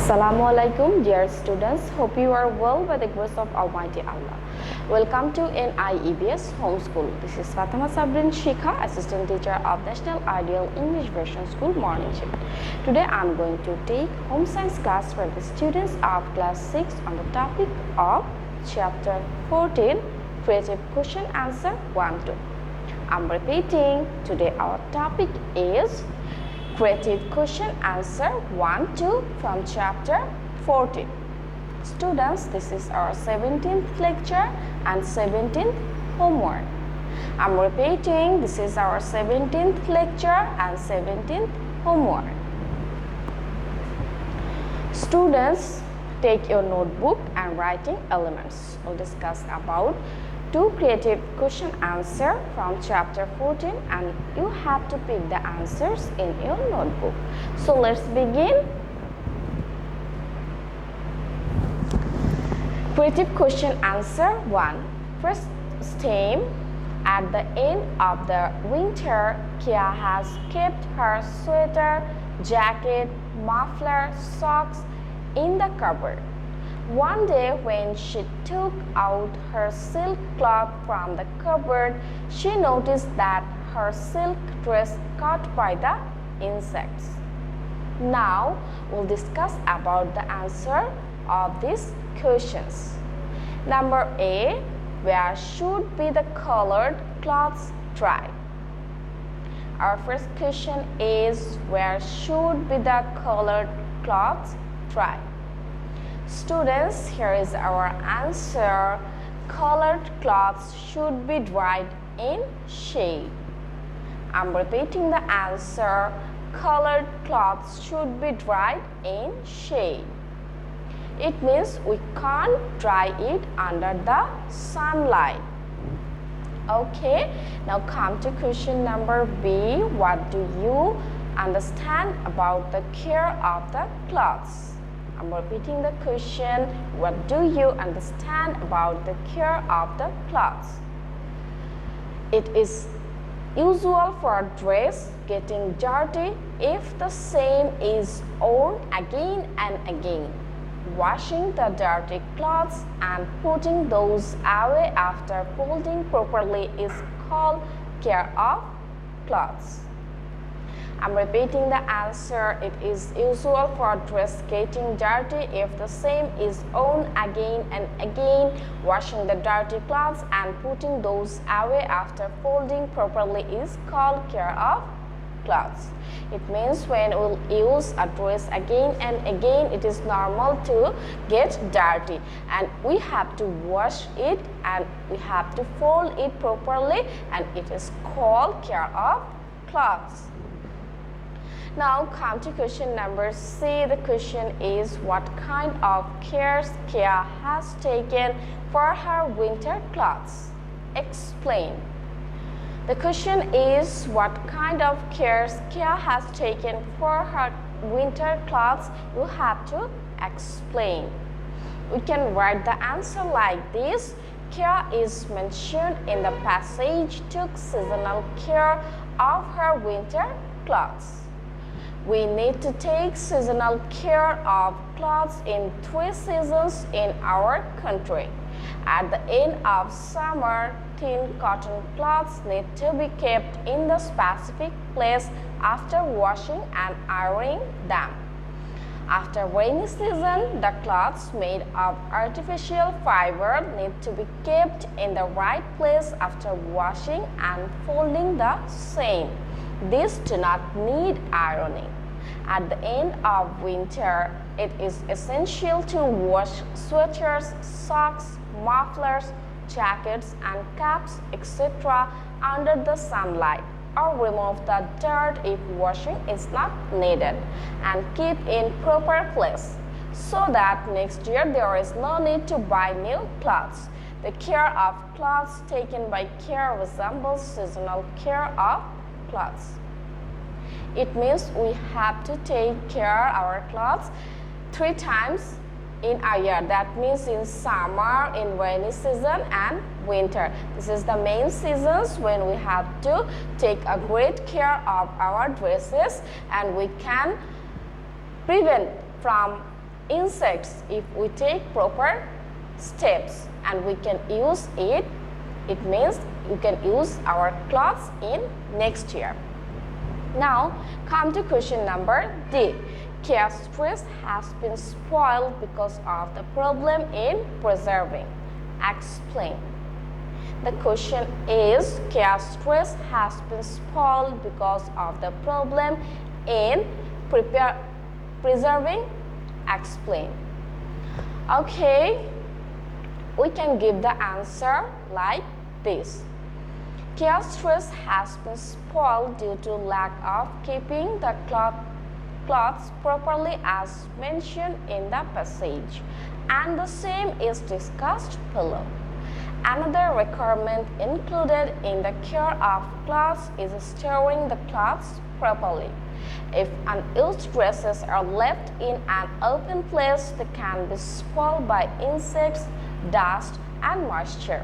Assalamualaikum, dear students. Hope you are well by the grace of Almighty Allah. Welcome to NIEBS Homeschool. This is Fatema Sabrin Shikha, Assistant Teacher of National Ideal English Version School Morning Shift. Today I am going to take home science class for the students of class 6 on the topic of chapter 14, creative question answer 1-2. I'm repeating. Today our topic is creative question answer 1-2 from chapter 14. Students, this is our 17th lecture and 17th homework. I'm repeating, this is our 17th lecture and 17th homework. Students, take your notebook and writing elements. We'll discuss about 2 creative question answer from chapter 14 and you have to pick the answers in your notebook. So let's begin. Creative question answer 1. First stem. At the end of the winter, Kia has kept her sweater, jacket, muffler, socks in the cupboard. One day when she took out her silk cloth from the cupboard, she noticed that her silk dress caught by the insects. Now we'll discuss about the answer of these questions. Number A, where should be the colored cloths dry? Our first question is, where should be the colored cloths dry? Students, here is our answer. Colored cloths should be dried in shade. I'm repeating the answer. Colored cloths should be dried in shade. It means we can't dry it under the sunlight. Okay, now come to question number B. What do you understand about the care of the clothes? I'm repeating the question. What do you understand about the care of the clothes? It is usual for a dress getting dirty if the same is worn again and again. Washing the dirty clothes and putting those away after folding properly is called care of clothes. I'm repeating the answer. It is usual for a dress getting dirty if the same is worn again and again. Washing the dirty clothes and putting those away after folding properly is called care of clothes. It means when we'll use a dress again and again, it is normal to get dirty and we have to wash it and we have to fold it properly and it is called care of clothes. Now come to question number C. The question is, what kind of cares Kia has taken for her winter clothes? Explain. The question is, what kind of cares Kia has taken for her winter clothes? You have to explain. We can write the answer like this. Kia is mentioned in the passage took seasonal care of her winter clothes. We need to take seasonal care of clothes in 3 seasons in our country. At the end of summer, thin cotton cloths need to be kept in the specific place after washing and ironing them. After rainy season, the cloths made of artificial fiber need to be kept in the right place after washing and folding the same. These do not need ironing. At the end of winter, it is essential to wash sweaters, socks, mufflers, jackets and caps, etc. under the sunlight or remove the dirt if washing is not needed and keep in proper place so that next year there is no need to buy new clothes. The care of clothes taken by Care resembles seasonal care of clothes. It means we have to take care of our clothes 3 times in a year. That means in summer, in rainy season and winter. This is the main seasons when we have to take a great care of our dresses and we can prevent from insects if we take proper steps, and we can use it. It means we can use our clothes in next year. Now come to question number D. Chaos dress has been spoiled because of the problem in preserving. Explain. The question is, chaos dress has been spoiled because of the problem in preserving. Explain. Okay, we can give the answer like this. Chaos dress has been spoiled due to lack of keeping the clothes properly as mentioned in the passage, and the same is discussed below. Another requirement included in the care of clothes is storing the clothes properly. If unused dresses are left in an open place, they can be spoiled by insects, dust, and moisture.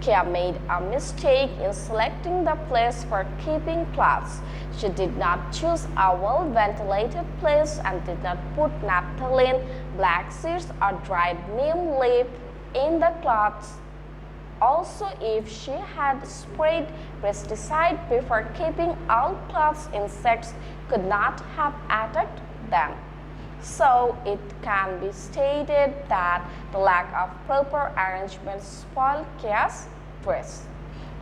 Kia made a mistake in selecting the place for keeping clothes. She did not choose a well-ventilated place and did not put naphthalene, black seeds, or dried neem leaf in the clothes. Also, if she had sprayed pesticide before keeping all clothes, insects could not have attacked them. So, it can be stated that the lack of proper arrangement spoiled Kia's dress.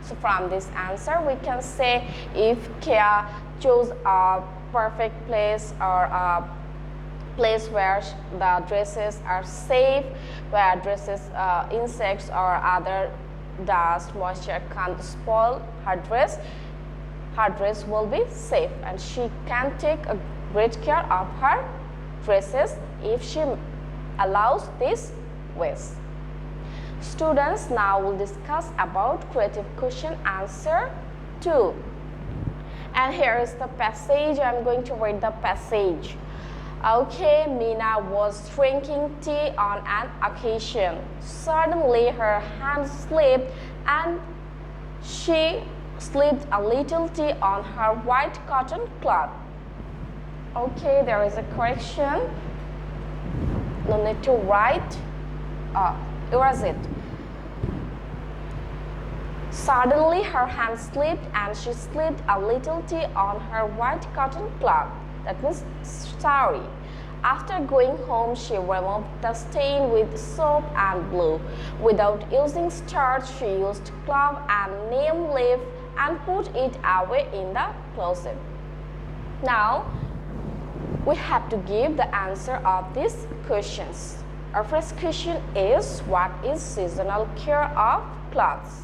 So, from this answer, we can say if Kia chose a perfect place or a place where the dresses are safe, where insects or other dust, moisture can't spoil her dress will be safe, and she can take a great care of her dresses if she allows this ways. Students, now will discuss about creative question answer 2. And here is the passage. I am going to read the passage. Okay, Mina was drinking tea on an occasion. Suddenly her hand slipped and she slipped a little tea on her white cotton cloth. Okay, there is a correction. No need to write. Erase it. Suddenly her hand slipped and she slipped a little tea on her white cotton cloth. That means sorry. After going home, she removed the stain with soap and glue. Without using starch, she used clove and neem leaf and put it away in the closet. Now, we have to give the answer of these questions. Our first question is, what is seasonal care of clothes?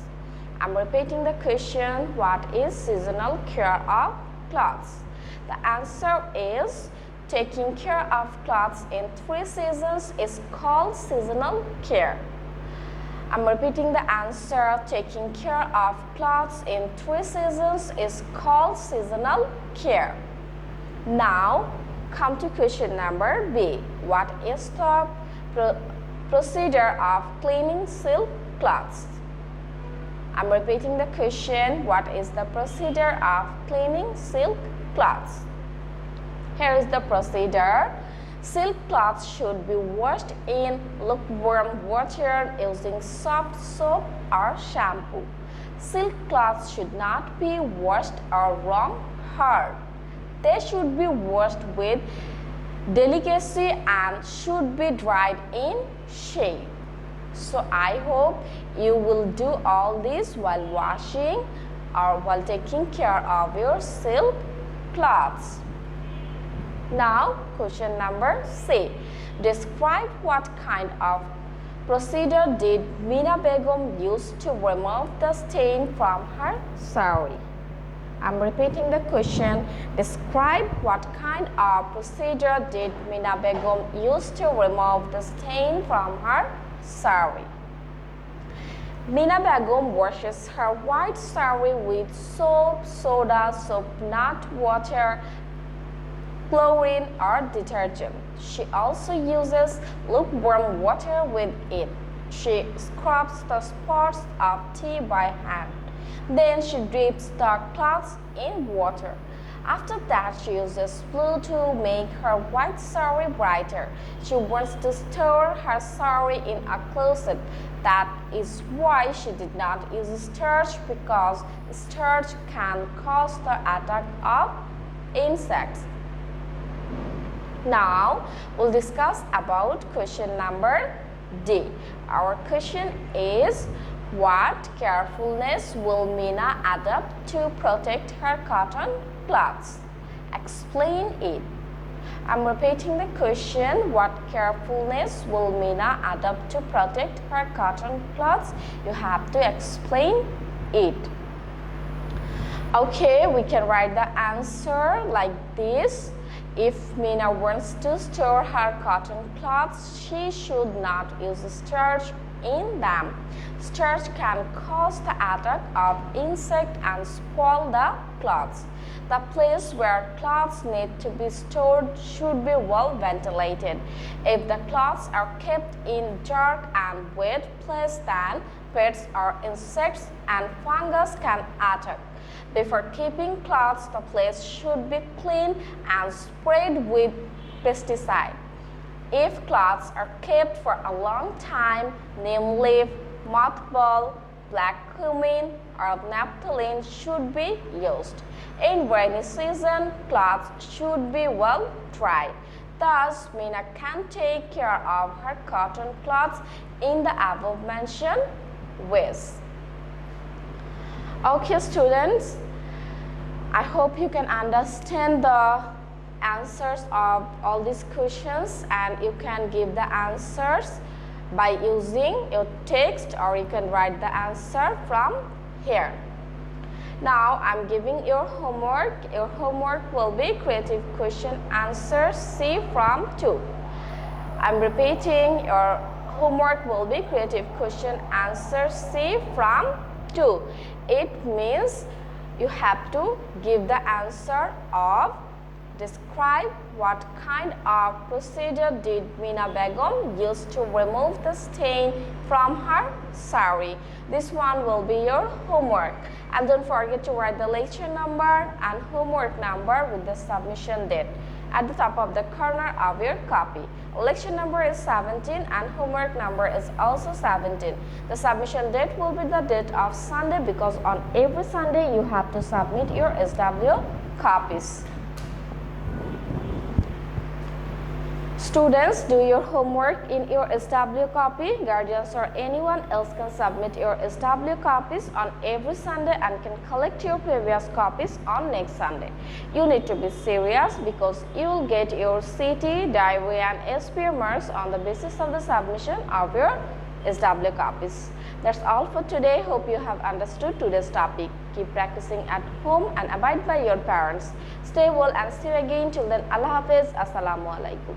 I'm repeating the question, what is seasonal care of clothes? The answer is, taking care of clothes in 3 seasons is called seasonal care. I'm repeating the answer, taking care of clothes in 3 seasons is called seasonal care. Now, come to question number B. What is the procedure of cleaning silk cloths? I'm repeating the question, what is the procedure of cleaning silk cloths? Here is the procedure. Silk cloths should be washed in lukewarm water using soft soap or shampoo. Silk cloths should not be washed or wrung hard. They should be washed with delicacy and should be dried in shade. So I hope you will do all this while washing or while taking care of your silk cloths. Now, question number C. Describe what kind of procedure did Mina Begum use to remove the stain from her sari? I'm repeating the question. Describe what kind of procedure did Mina Begum use to remove the stain from her sari? Mina Begum washes her white sari with soap, soda, soap not water, chlorine or detergent. She also uses lukewarm water with it. She scrubs the spots of tea by hand. Then she dips the cloths in water. After that, she uses blue to make her white sari brighter. She wants to store her sari in a closet. That is why she did not use starch, because starch can cause the attack of insects. Now, we'll discuss about question number D. Our question is, what carefulness will Meena adopt to protect her cotton cloths? Explain it. I'm repeating the question. What carefulness will Meena adopt to protect her cotton cloths? You have to explain it. Okay, we can write the answer like this. If Meena wants to store her cotton cloths, she should not use starch in them. Starch can cause the attack of insects and spoil the cloths. The place where cloths need to be stored should be well ventilated. If the cloths are kept in dark and wet place, then pests or insects and fungus can attack. Before keeping cloths, the place should be cleaned and sprayed with pesticide. If cloths are kept for a long time, neem leaf, mothball, black cumin, or naphthalene should be used. In rainy season, cloths should be well dried. Thus, Meena can take care of her cotton cloths in the above mentioned ways. Okay, students, I hope you can understand the answers of all these questions, and you can give the answers by using your text, or you can write the answer from here. Now I'm giving your homework. Your homework will be creative question answer C from 2. I'm repeating, your homework will be creative question answer C from 2. It means you have to give the answer of describe what kind of procedure did Meena Begum use to remove the stain from her sari. This one will be your homework. And don't forget to write the lecture number and homework number with the submission date at the top of the corner of your copy. Lecture number is 17 and homework number is also 17. The submission date will be the date of Sunday, because on every Sunday you have to submit your SW copies. Students, do your homework in your SW copy. Guardians or anyone else can submit your SW copies on every Sunday and can collect your previous copies on next Sunday. You need to be serious, because you will get your CT, diarrhea and SP marks on the basis of the submission of your SW copies. That's all for today. Hope you have understood today's topic. Keep practicing at home and abide by your parents. Stay well and see you again. Till then, Allah Hafiz. Assalamu alaikum.